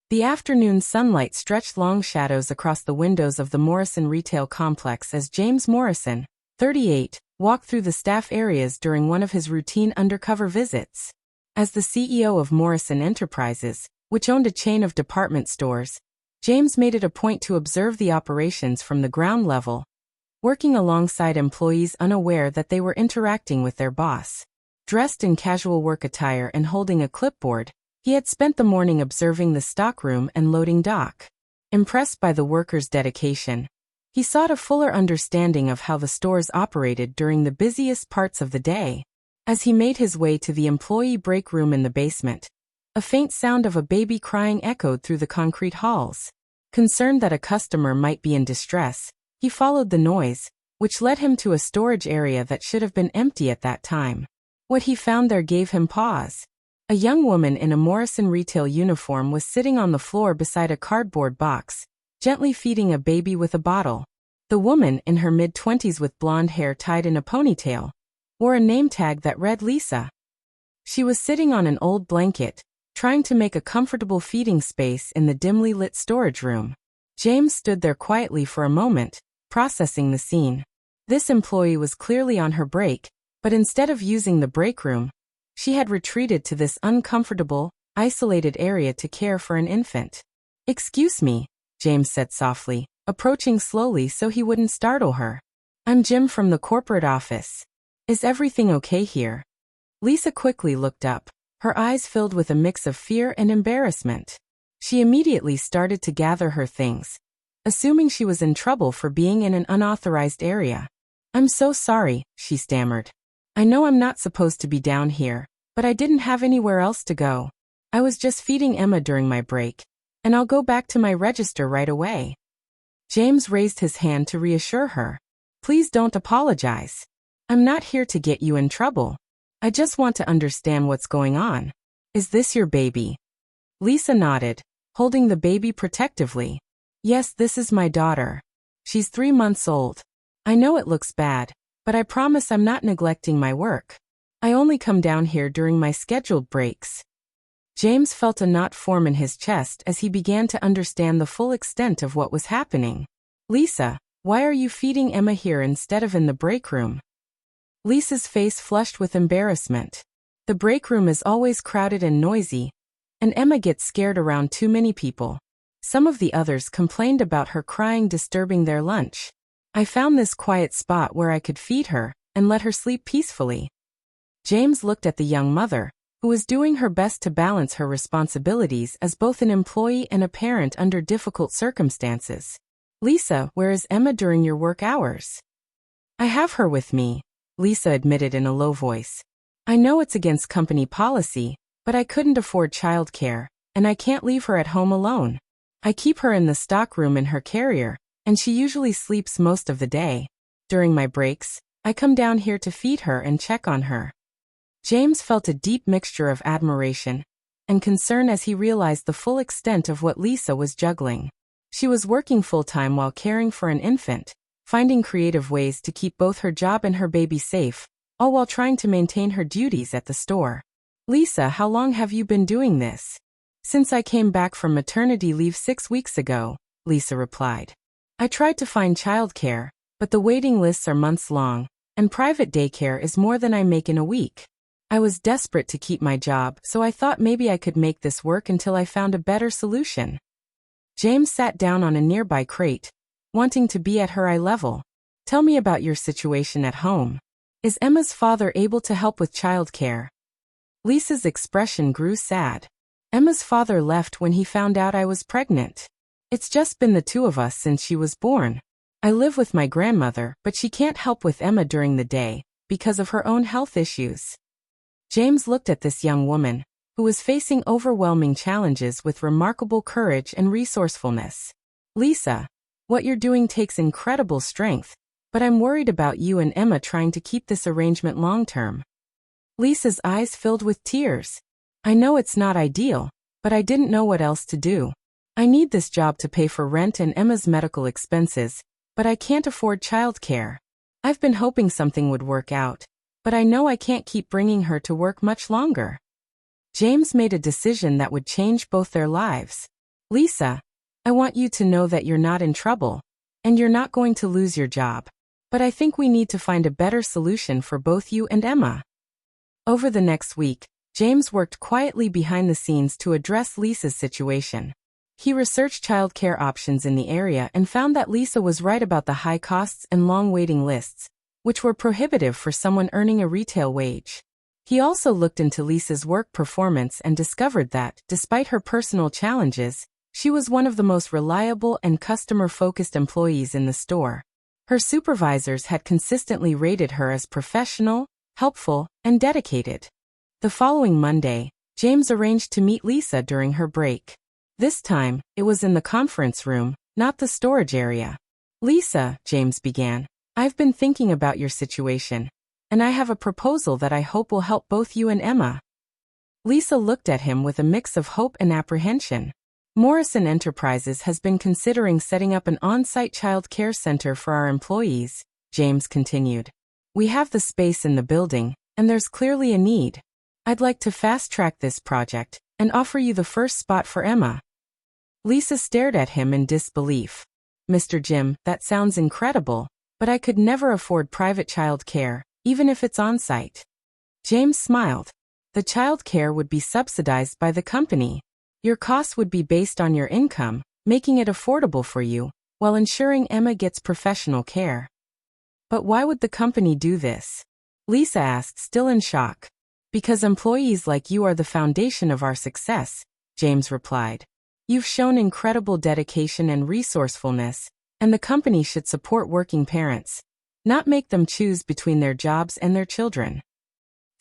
The afternoon sunlight stretched long shadows across the windows of the Morrison retail complex as James Morrison, 38, walked through the staff areas during one of his routine undercover visits. As the CEO of Morrison Enterprises, which owned a chain of department stores, James made it a point to observe the operations from the ground level, working alongside employees unaware that they were interacting with their boss. Dressed in casual work attire and holding a clipboard, he had spent the morning observing the stockroom and loading dock. Impressed by the workers' dedication, he sought a fuller understanding of how the stores operated during the busiest parts of the day. As he made his way to the employee break room in the basement, a faint sound of a baby crying echoed through the concrete halls. Concerned that a customer might be in distress, he followed the noise, which led him to a storage area that should have been empty at that time. What he found there gave him pause. A young woman in a Morrison retail uniform was sitting on the floor beside a cardboard box, gently feeding a baby with a bottle. The woman, in her mid-20s with blonde hair tied in a ponytail, wore a name tag that read Lisa. She was sitting on an old blanket, trying to make a comfortable feeding space in the dimly lit storage room. James stood there quietly for a moment, processing the scene. This employee was clearly on her break, but instead of using the break room, she had retreated to this uncomfortable, isolated area to care for an infant. "Excuse me," James said softly, approaching slowly so he wouldn't startle her. "I'm Jim from the corporate office. Is everything okay here?" Lisa quickly looked up, her eyes filled with a mix of fear and embarrassment. She immediately started to gather her things, assuming she was in trouble for being in an unauthorized area. "I'm so sorry," she stammered. "I know I'm not supposed to be down here, but I didn't have anywhere else to go. I was just feeding Emma during my break, and I'll go back to my register right away." James raised his hand to reassure her. "Please don't apologize. I'm not here to get you in trouble. I just want to understand what's going on. Is this your baby?" Lisa nodded, holding the baby protectively. "Yes, this is my daughter. She's 3 months old. I know it looks bad, but I promise I'm not neglecting my work. I only come down here during my scheduled breaks." James felt a knot form in his chest as he began to understand the full extent of what was happening. "Lisa, why are you feeding Emma here instead of in the break room?" Lisa's face flushed with embarrassment. "The break room is always crowded and noisy, and Emma gets scared around too many people. Some of the others complained about her crying disturbing their lunch. I found this quiet spot where I could feed her and let her sleep peacefully." James looked at the young mother, who was doing her best to balance her responsibilities as both an employee and a parent under difficult circumstances. "Lisa, where is Emma during your work hours?" "I have her with me," Lisa admitted in a low voice. "I know it's against company policy, but I couldn't afford childcare, and I can't leave her at home alone. I keep her in the stockroom in her carrier, and she usually sleeps most of the day. During my breaks, I come down here to feed her and check on her." James felt a deep mixture of admiration and concern as he realized the full extent of what Lisa was juggling. She was working full-time while caring for an infant, finding creative ways to keep both her job and her baby safe, all while trying to maintain her duties at the store. "Lisa, how long have you been doing this?" "Since I came back from maternity leave 6 weeks ago," Lisa replied. "I tried to find childcare, but the waiting lists are months long, and private daycare is more than I make in a week. I was desperate to keep my job, so I thought maybe I could make this work until I found a better solution." James sat down on a nearby crate, wanting to be at her eye level. "Tell me about your situation at home. Is Emma's father able to help with childcare?" Lisa's expression grew sad. "Emma's father left when he found out I was pregnant. It's just been the 2 of us since she was born. I live with my grandmother, but she can't help with Emma during the day because of her own health issues." James looked at this young woman, who was facing overwhelming challenges with remarkable courage and resourcefulness. "Lisa, what you're doing takes incredible strength, but I'm worried about you and Emma trying to keep this arrangement long-term." Lisa's eyes filled with tears. "I know it's not ideal, but I didn't know what else to do. I need this job to pay for rent and Emma's medical expenses, but I can't afford childcare. I've been hoping something would work out, but I know I can't keep bringing her to work much longer." James made a decision that would change both their lives. Lisa, I want you to know that you're not in trouble, and you're not going to lose your job. But I think we need to find a better solution for both you and Emma. Over the next week, James worked quietly behind the scenes to address Lisa's situation. He researched childcare options in the area and found that Lisa was right about the high costs and long waiting lists, which were prohibitive for someone earning a retail wage. He also looked into Lisa's work performance and discovered that, despite her personal challenges, she was one of the most reliable and customer-focused employees in the store. Her supervisors had consistently rated her as professional, helpful, and dedicated. The following Monday, James arranged to meet Lisa during her break. This time, it was in the conference room, not the storage area. Lisa, James began, I've been thinking about your situation, and I have a proposal that I hope will help both you and Emma. Lisa looked at him with a mix of hope and apprehension. Morrison Enterprises has been considering setting up an on-site child care center for our employees, James continued. We have the space in the building, and there's clearly a need. I'd like to fast-track this project and offer you the first spot for Emma. Lisa stared at him in disbelief. Mr. Jim, that sounds incredible, but I could never afford private child care, even if it's on-site. James smiled. The child care would be subsidized by the company. Your costs would be based on your income, making it affordable for you, while ensuring Emma gets professional care. But why would the company do this? Lisa asked, still in shock. Because employees like you are the foundation of our success, James replied. You've shown incredible dedication and resourcefulness, and the company should support working parents, not make them choose between their jobs and their children.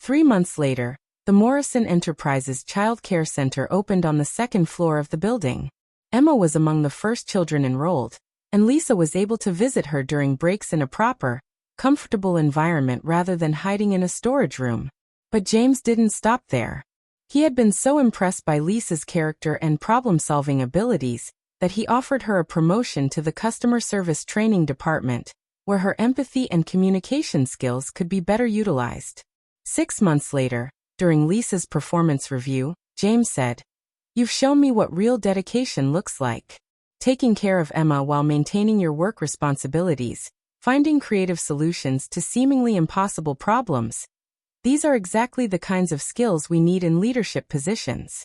3 months later, the Morrison Enterprises Child Care Center opened on the second floor of the building. Emma was among the first children enrolled, and Lisa was able to visit her during breaks in a proper, comfortable environment rather than hiding in a storage room. But James didn't stop there. He had been so impressed by Lisa's character and problem-solving abilities that he offered her a promotion to the customer service training department, where her empathy and communication skills could be better utilized. 6 months later, during Lisa's performance review, James said, "You've shown me what real dedication looks like. Taking care of Emma while maintaining your work responsibilities, finding creative solutions to seemingly impossible problems. These are exactly the kinds of skills we need in leadership positions."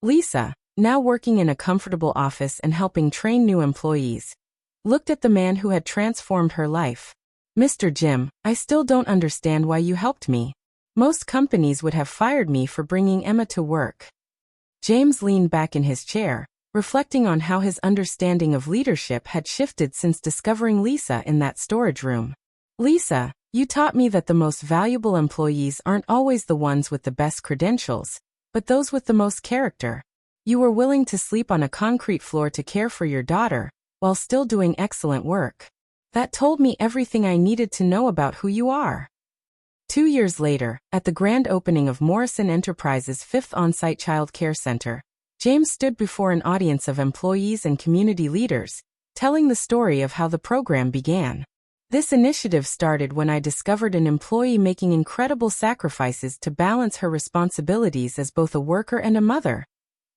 Lisa, now working in a comfortable office and helping train new employees, looked at the man who had transformed her life. "Mr. Jim, I still don't understand why you helped me. Most companies would have fired me for bringing Emma to work." James leaned back in his chair, reflecting on how his understanding of leadership had shifted since discovering Lisa in that storage room. "Lisa, you taught me that the most valuable employees aren't always the ones with the best credentials, but those with the most character. You were willing to sleep on a concrete floor to care for your daughter, while still doing excellent work. That told me everything I needed to know about who you are." 2 years later, at the grand opening of Morrison Enterprises' 5th on-site child care center, James stood before an audience of employees and community leaders, telling the story of how the program began. "This initiative started when I discovered an employee making incredible sacrifices to balance her responsibilities as both a worker and a mother,"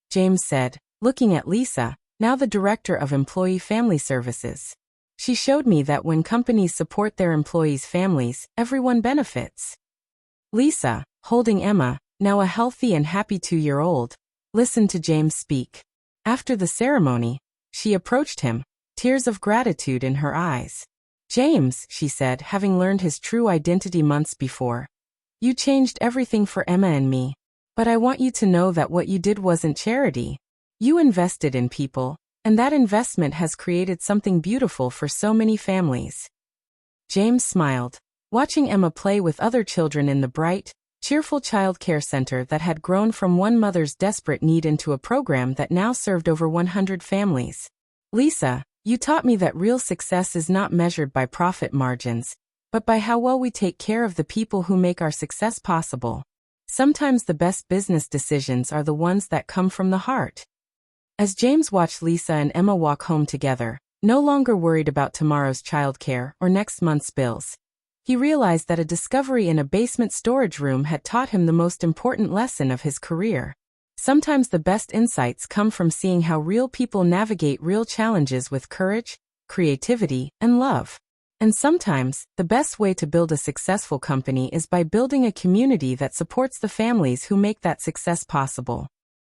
James said, looking at Lisa, now the Director of Employee Family Services. "She showed me that when companies support their employees' families, everyone benefits." Lisa, holding Emma, now a healthy and happy 2-year-old, listened to James speak. After the ceremony, she approached him, tears of gratitude in her eyes. "James," she said, having learned his true identity months before, "you changed everything for Emma and me. But I want you to know that what you did wasn't charity. You invested in people, and that investment has created something beautiful for so many families." James smiled, watching Emma play with other children in the bright, cheerful child care center that had grown from one mother's desperate need into a program that now served over 100 families. "Lisa, you taught me that real success is not measured by profit margins, but by how well we take care of the people who make our success possible. Sometimes the best business decisions are the ones that come from the heart." As James watched Lisa and Emma walk home together, no longer worried about tomorrow's childcare or next month's bills, he realized that a discovery in a basement storage room had taught him the most important lesson of his career. Sometimes the best insights come from seeing how real people navigate real challenges with courage, creativity, and love. And sometimes, the best way to build a successful company is by building a community that supports the families who make that success possible.